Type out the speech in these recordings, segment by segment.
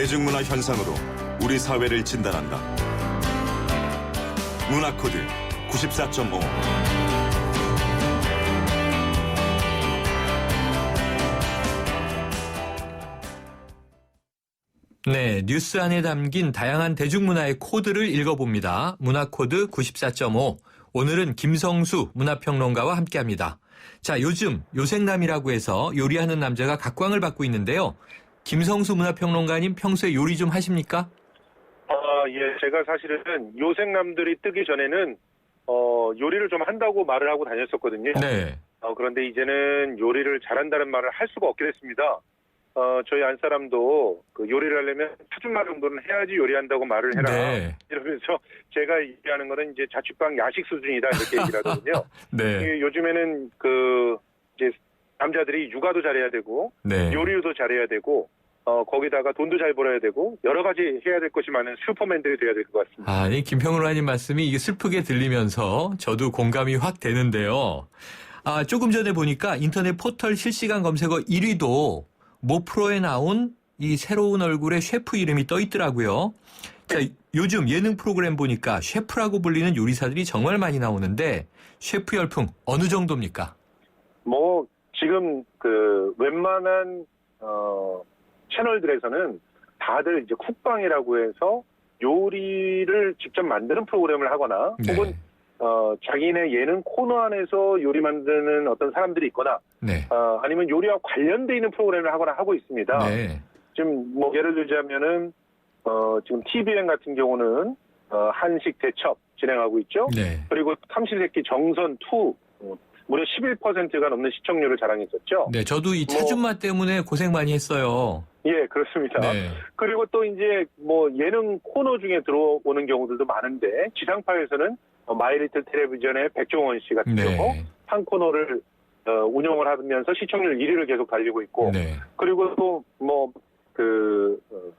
대중문화 현상으로 우리 사회를 진단한다. 문화코드 94.5. 네, 뉴스 안에 담긴 다양한 대중문화의 코드를 읽어봅니다. 문화코드 94.5. 오늘은 김성수 문화평론가와 함께합니다. 자, 요즘 요생남이라고 해서 요리하는 남자가 각광을 받고 있는데요. 김성수 문화평론가님 평소에 요리 좀 하십니까? 예, 제가 사실은 요생남들이 뜨기 전에는 요리를 좀 한다고 말을 하고 다녔었거든요. 네. 그런데 이제는 요리를 잘한다는 말을 할 수가 없게 됐습니다. 저희 안사람도 그 요리를 하려면 표준말 정도는 해야지 요리한다고 말을 해라. 네. 이러면서 제가 얘기하는 거는 이제 자취방 야식 수준이다 이렇게 얘기를 하거든요. 네. 요즘에는 이제 남자들이 육아도 잘해야 되고 네. 요리도 잘해야 되고 거기다가 돈도 잘 벌어야 되고 여러 가지 해야 될 것이 많은 슈퍼맨들이 돼야 될 것 같습니다. 아니, 김평론가님 말씀이 이게 슬프게 들리면서 저도 공감이 확 되는데요. 조금 전에 보니까 인터넷 포털 실시간 검색어 1위도 모 프로에 나온 이 새로운 얼굴의 셰프 이름이 떠 있더라고요. 자, 요즘 예능 프로그램 보니까 셰프라고 불리는 요리사들이 정말 많이 나오는데 셰프 열풍 어느 정도입니까? 지금 웬만한 채널들에서는 다들 이제 쿡방이라고 해서 요리를 직접 만드는 프로그램을 하거나 네. 혹은 자기네 예능 코너 안에서 요리 만드는 어떤 사람들이 있거나 네. 아니면 요리와 관련돼 있는 프로그램을 하거나 하고 있습니다. 네. 지금 예를 들자면은 지금 TVN 같은 경우는 한식 대첩 진행하고 있죠. 네. 그리고 삼시세끼 정선 2 무려 11%가 넘는 시청률을 자랑했었죠. 네, 저도 이 차준맛 때문에 고생 많이 했어요. 예, 그렇습니다. 네. 그리고 또 이제 예능 코너 중에 들어오는 경우들도 많은데 지상파에서는 마이리틀 텔레비전의 백종원 씨 같은 네. 경우 한 코너를 운영을 하면서 시청률 1위를 계속 달리고 있고 네. 그리고 또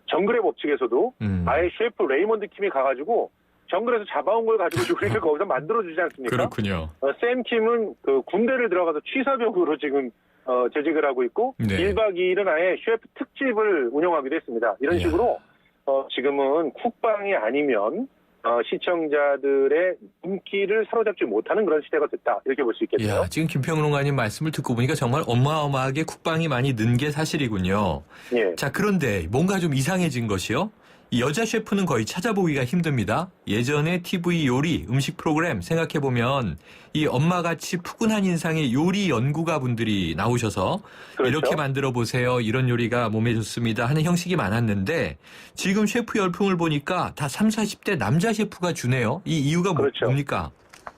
정글의 법칙에서도 아예 셰프 레이먼드 킴이 가가지고 정글에서 잡아온 걸 가지고 요리를 거기서 만들어주지 않습니까? 그렇군요. 샘 킴은 군대를 들어가서 취사병으로 지금 재직을 하고 있고 네. 1박 2일은 아예 셰프 특집을 운영하기도 했습니다. 이런 이야. 식으로 지금은 쿡방이 아니면 시청자들의 눈길을 사로잡지 못하는 그런 시대가 됐다. 이렇게 볼 수 있겠네요. 이야, 지금 김평론가님 말씀을 듣고 보니까 정말 어마어마하게 쿡방이 많이 는 게 사실이군요. 예. 자, 그런데 뭔가 좀 이상해진 것이요. 이 여자 셰프는 거의 찾아보기가 힘듭니다. 예전에 TV 요리, 음식 프로그램 생각해보면 이 엄마같이 푸근한 인상의 요리 연구가분들이 나오셔서 그렇죠. 이렇게 만들어 보세요. 이런 요리가 몸에 좋습니다. 하는 형식이 많았는데 지금 셰프 열풍을 보니까 다 30, 40대 남자 셰프가 주네요. 이 이유가 그렇죠. 뭡니까?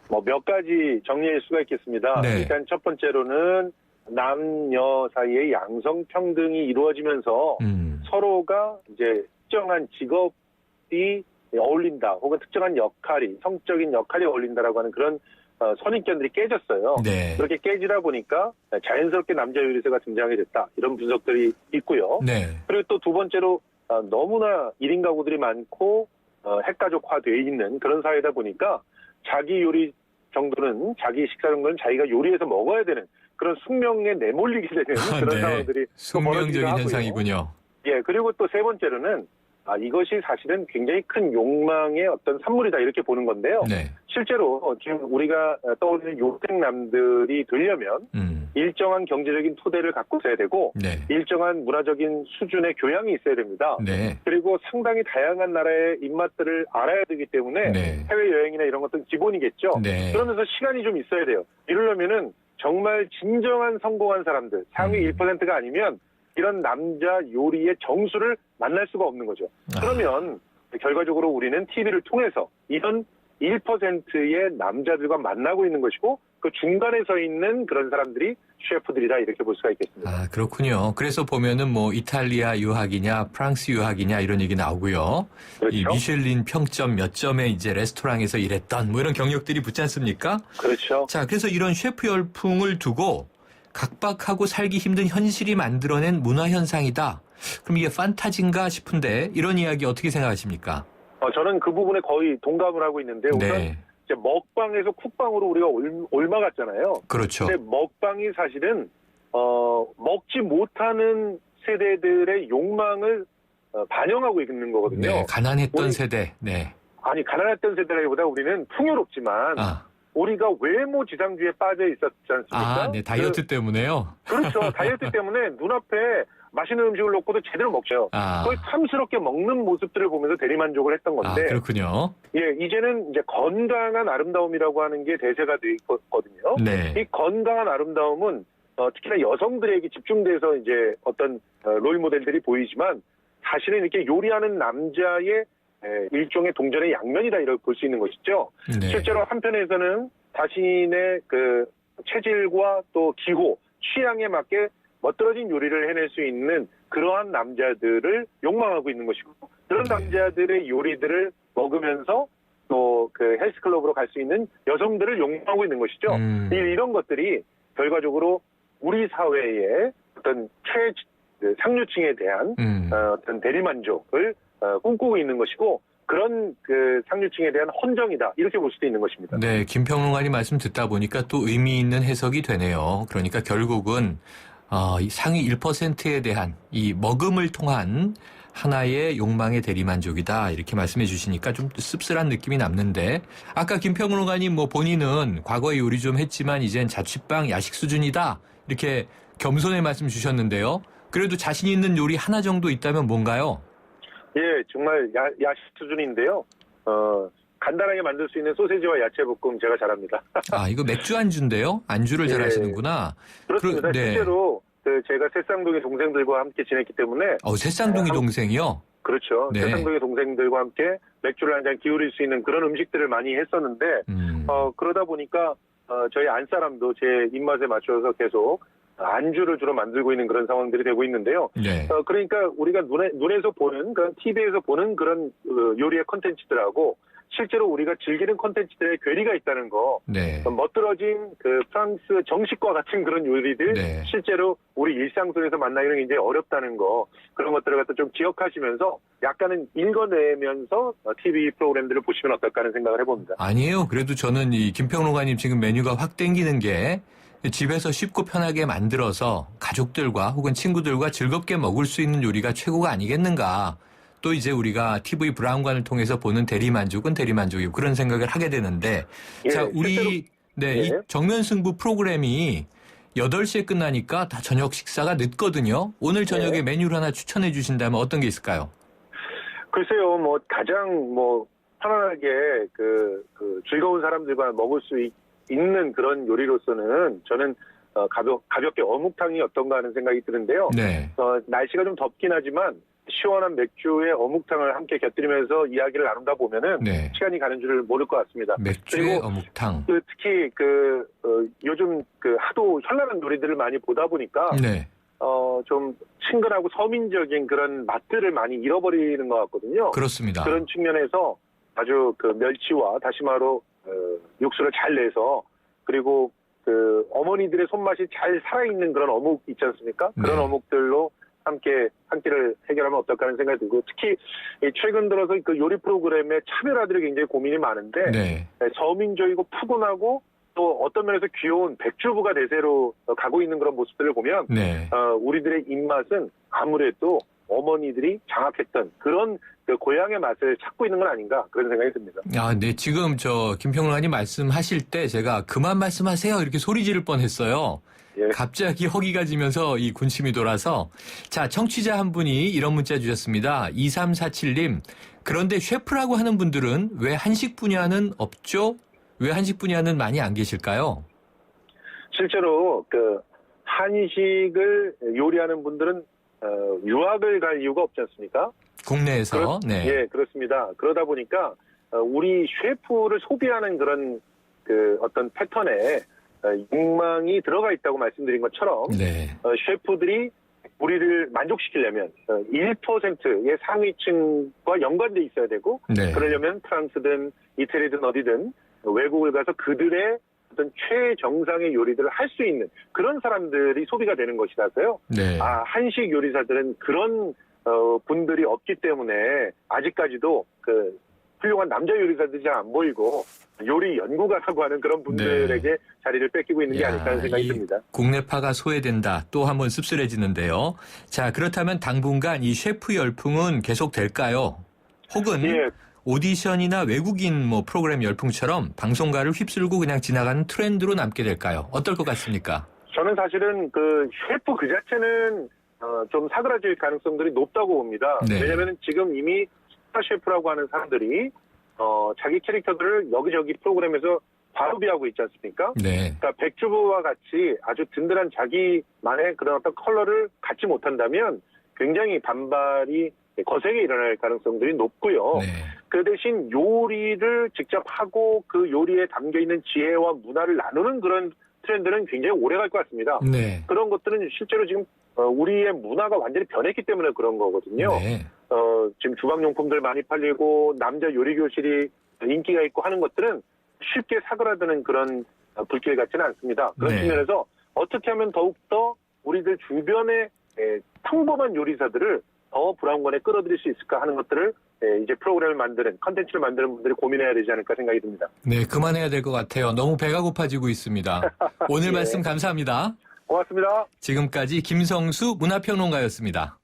몇 가지 정리할 수가 있겠습니다. 네. 일단 첫 번째로는 남녀 사이의 양성 평등이 이루어지면서 서로가 이제 특정한 직업이 어울린다 혹은 특정한 역할이 성적인 역할이 어울린다라고 하는 그런 선입견들이 깨졌어요. 네. 그렇게 깨지다 보니까 자연스럽게 남자 요리사가 등장하게 됐다. 이런 분석들이 있고요. 네. 그리고 또 두 번째로 너무나 1인 가구들이 많고 핵가족화되어 있는 그런 사회다 보니까 자기 요리 정도는 자기 식사 정도는 자기가 요리해서 먹어야 되는 그런 숙명에 내몰리게 되는 그런 네. 상황들이 숙명적인 현상이군요. 예, 그리고 또 세 번째로는 이것이 사실은 굉장히 큰 욕망의 어떤 산물이다 이렇게 보는 건데요. 네. 실제로 지금 우리가 떠올리는 요생남들이 되려면 일정한 경제적인 토대를 갖고 있어야 되고 네. 일정한 문화적인 수준의 교양이 있어야 됩니다. 네. 그리고 상당히 다양한 나라의 입맛들을 알아야 되기 때문에 네. 해외여행이나 이런 것들은 기본이겠죠. 네. 그러면서 시간이 좀 있어야 돼요. 이러려면은 정말 진정한 성공한 사람들, 상위 1%가 아니면 이런 남자 요리의 정수를 만날 수가 없는 거죠. 그러면 결과적으로 우리는 TV를 통해서 이런 1%의 남자들과 만나고 있는 것이고 그 중간에 서 있는 그런 사람들이 셰프들이다 이렇게 볼 수가 있겠습니다. 그렇군요. 그래서 보면은 이탈리아 유학이냐 프랑스 유학이냐 이런 얘기 나오고요. 그렇죠. 이 미슐린 평점 몇 점에 이제 레스토랑에서 일했던 이런 경력들이 붙지 않습니까? 그렇죠. 자, 그래서 이런 셰프 열풍을 두고 각박하고 살기 힘든 현실이 만들어낸 문화 현상이다. 그럼 이게 판타지인가 싶은데 이런 이야기 어떻게 생각하십니까? 저는 그 부분에 거의 동감을 하고 있는데 우선 네. 이제 먹방에서 쿡방으로 우리가 옮아갔잖아요. 그렇죠. 근데 먹방이 사실은 먹지 못하는 세대들의 욕망을 반영하고 있는 거거든요. 네, 가난했던 우리- 세대. 네. 아니 가난했던 세대라기보다 우리는 풍요롭지만 아, 우리가 외모 지상주의에 빠져 있었지 않습니까? 네, 다이어트 때문에요. 그렇죠. 다이어트 때문에 눈앞에 맛있는 음식을 놓고도 제대로 먹죠. 아, 거의 탐스럽게 먹는 모습들을 보면서 대리만족을 했던 건데, 그렇군요. 예, 이제는 이제 건강한 아름다움이라고 하는 게 대세가 돼 있거든요. 네. 이 건강한 아름다움은 특히나 여성들에게 집중돼서 이제 어떤 롤 모델들이 보이지만 사실은 이렇게 요리하는 남자의 일종의 동전의 양면이다 이렇게 볼 수 있는 것이죠. 네. 실제로 한편에서는 자신의 그 체질과 또 기호, 취향에 맞게 멋들어진 요리를 해낼 수 있는 그러한 남자들을 욕망하고 있는 것이고 그런 네. 남자들의 요리들을 먹으면서 또 그 헬스클럽으로 갈 수 있는 여성들을 욕망하고 있는 것이죠. 이런 것들이 결과적으로 우리 사회의 어떤 상류층에 대한 어떤 대리만족을 꿈꾸고 있는 것이고 그런 그 상류층에 대한 헌정이다 이렇게 볼 수도 있는 것입니다. 네, 김평론가님 말씀 듣다 보니까 또 의미 있는 해석이 되네요. 그러니까 결국은 이 상위 1%에 대한 이 먹음을 통한 하나의 욕망의 대리만족이다 이렇게 말씀해 주시니까 좀 씁쓸한 느낌이 남는데 아까 김평론가님 본인은 과거에 요리 좀 했지만 이젠 자취방 야식 수준이다 이렇게 겸손의 말씀 주셨는데요. 그래도 자신 있는 요리 하나 정도 있다면 뭔가요? 예, 정말 야식 수준인데요. 간단하게 만들 수 있는 소세지와 야채 볶음 제가 잘합니다. 이거 맥주 안주인데요? 안주를 잘 예. 하시는구나. 그렇습니다. 네. 실제로 제가 새쌍둥이 동생들과 함께 지냈기 때문에 새쌍둥이 동생이요? 그렇죠. 네. 새쌍둥이 동생들과 함께 맥주를 한 잔 기울일 수 있는 그런 음식들을 많이 했었는데 그러다 보니까 저희 안사람도 제 입맛에 맞춰서 계속 안주를 주로 만들고 있는 그런 상황들이 되고 있는데요. 네. 그러니까 우리가 눈에서 보는 그런 TV에서 보는 그런 요리의 콘텐츠들하고 실제로 우리가 즐기는 콘텐츠들의 괴리가 있다는 거. 네. 멋들어진 그 프랑스 정식과 같은 그런 요리들 네. 실제로 우리 일상 속에서 만나기는 굉장히 어렵다는 거 그런 것들을 갖다 좀 기억하시면서 약간은 읽어내면서 TV 프로그램들을 보시면 어떨까 하는 생각을 해봅니다. 아니에요. 그래도 저는 이 김평론가님 지금 메뉴가 확 땡기는 게 집에서 쉽고 편하게 만들어서 가족들과 혹은 친구들과 즐겁게 먹을 수 있는 요리가 최고가 아니겠는가. 또 이제 우리가 TV 브라운관을 통해서 보는 대리만족은 대리만족이고 그런 생각을 하게 되는데 예, 자, 우리 이 예. 정면승부 프로그램이 8시에 끝나니까 다 저녁 식사가 늦거든요. 오늘 저녁에 네. 메뉴를 하나 추천해 주신다면 어떤 게 있을까요? 글쎄요, 가장 편안하게 즐거운 사람들과 먹을 수 있는 그런 요리로서는 저는 가볍게 어묵탕이 어떤가 하는 생각이 드는데요. 네. 날씨가 좀 덥긴 하지만 시원한 맥주에 어묵탕을 함께 곁들이면서 이야기를 나누다 보면은 네. 시간이 가는 줄을 모를 것 같습니다. 맥주에 그리고 어묵탕. 특히 요즘 하도 현란한 요리들을 많이 보다 보니까 네. 좀 친근하고 서민적인 그런 맛들을 많이 잃어버리는 것 같거든요. 그렇습니다. 그런 측면에서 아주 멸치와 다시마로 육수를 잘 내서 그리고 어머니들의 손맛이 잘 살아있는 그런 어묵 있지 않습니까? 그런 네. 어묵들로 함께 한 끼를 해결하면 어떨까 하는 생각이 들고 특히 최근 들어서 그 요리 프로그램의 차별화들이 굉장히 고민이 많은데 네. 서민적이고 푸근하고 또 어떤 면에서 귀여운 백주부가 대세로 가고 있는 그런 모습들을 보면 네. 우리들의 입맛은 아무래도 어머니들이 장악했던 그런 고향의 맛을 찾고 있는 건 아닌가 그런 생각이 듭니다. 네. 지금 김평론가님 말씀하실 때 제가 그만 말씀하세요 이렇게 소리 지를 뻔했어요. 예. 갑자기 허기가 지면서 이 군침이 돌아서 자, 청취자 한 분이 이런 문자 주셨습니다. 2347님. 그런데 셰프라고 하는 분들은 왜 한식 분야는 없죠? 왜 한식 분야는 많이 안 계실까요? 실제로 한식을 요리하는 분들은 유학을 갈 이유가 없지 않습니까? 국내에서. 네. 예, 그렇습니다. 그러다 보니까 우리 셰프를 소비하는 그런 어떤 패턴에 욕망이 들어가 있다고 말씀드린 것처럼 네. 셰프들이 우리를 만족시키려면 1%의 상위층과 연관돼 있어야 되고 네. 그러려면 프랑스든 이태리든 어디든 외국을 가서 그들의 어떤 최정상의 요리들을 할 수 있는 그런 사람들이 소비가 되는 것이라서요. 네. 한식 요리사들은 그런 분들이 없기 때문에 아직까지도 훌륭한 남자 요리사들이 잘 안 보이고 요리 연구가라고 하는 그런 분들에게 자리를 뺏기고 있는 게 아닐까 하는 생각이 듭니다. 국내파가 소외된다. 또 한번 씁쓸해지는데요. 자, 그렇다면 당분간 이 셰프 열풍은 계속될까요? 혹은 예. 오디션이나 외국인 프로그램 열풍처럼 방송가를 휩쓸고 그냥 지나가는 트렌드로 남게 될까요? 어떨 것 같습니까? 저는 사실은 그 셰프 그 자체는 좀 사그라질 가능성들이 높다고 봅니다. 네. 왜냐하면 지금 이미 스타 셰프라고 하는 사람들이 자기 캐릭터들을 여기저기 프로그램에서 과소비하고 있지 않습니까? 네. 그러니까 백주부와 같이 아주 든든한 자기만의 그런 어떤 컬러를 갖지 못한다면 굉장히 반발이 거세게 일어날 가능성들이 높고요. 네. 그 대신 요리를 직접 하고 그 요리에 담겨있는 지혜와 문화를 나누는 그런 트렌드는 굉장히 오래 갈 것 같습니다. 네. 그런 것들은 실제로 지금 우리의 문화가 완전히 변했기 때문에 그런 거거든요. 네. 지금 주방용품들 많이 팔리고 남자 요리교실이 인기가 있고 하는 것들은 쉽게 사그라드는 그런 불길 같지는 않습니다. 그런 네. 측면에서 어떻게 하면 더욱더 우리들 주변의 평범한 요리사들을 더 브라운관에 끌어들일 수 있을까 하는 것들을 이제 프로그램을 만드는, 컨텐츠를 만드는 분들이 고민해야 되지 않을까 생각이 듭니다. 네, 그만해야 될 것 같아요. 너무 배가 고파지고 있습니다. 오늘 예. 말씀 감사합니다. 고맙습니다. 지금까지 김성수 문화평론가였습니다.